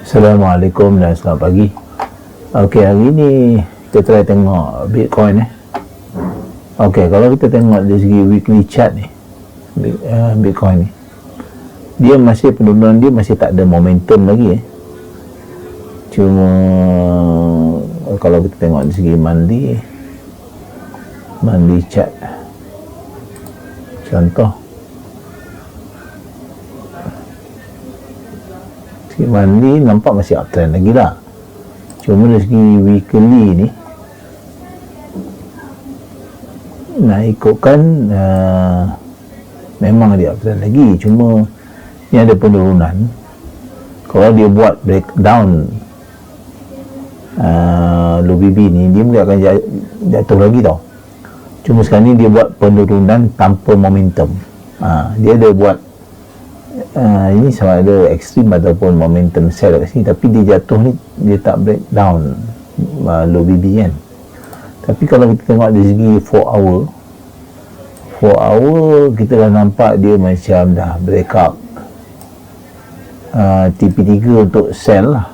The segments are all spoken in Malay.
Assalamualaikum dan selamat pagi. Okey, hari ni kita try tengok Bitcoin Okey, kalau kita tengok dari segi weekly chart ni, Bitcoin ni, dia masih, penurunan dia masih tak ada momentum lagi Cuma kalau kita tengok dari segi monthly chart, contoh segi monthly nampak masih uptrend lagi lah. Cuma dari segi weekly ni nak ikutkan memang dia uptrend lagi, cuma ni ada penurunan. Kalau dia buat breakdown low BB ni, dia mungkin akan jatuh lagi tau. Cuma sekarang ni dia buat penurunan tanpa momentum. Dia ada buat ini sama ada ekstrim ataupun momentum sell kat sini, tapi dia jatuh ni dia tak breakdown low BB kan. Tapi kalau kita tengok dari segi 4 hour kita dah nampak dia macam dah break up TP3 untuk sell lah.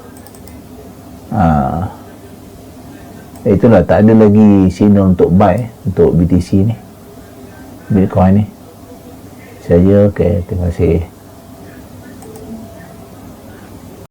Itulah, tak ada lagi signal untuk buy untuk BTC ni, Bitcoin ni saja. Okey, terima kasih.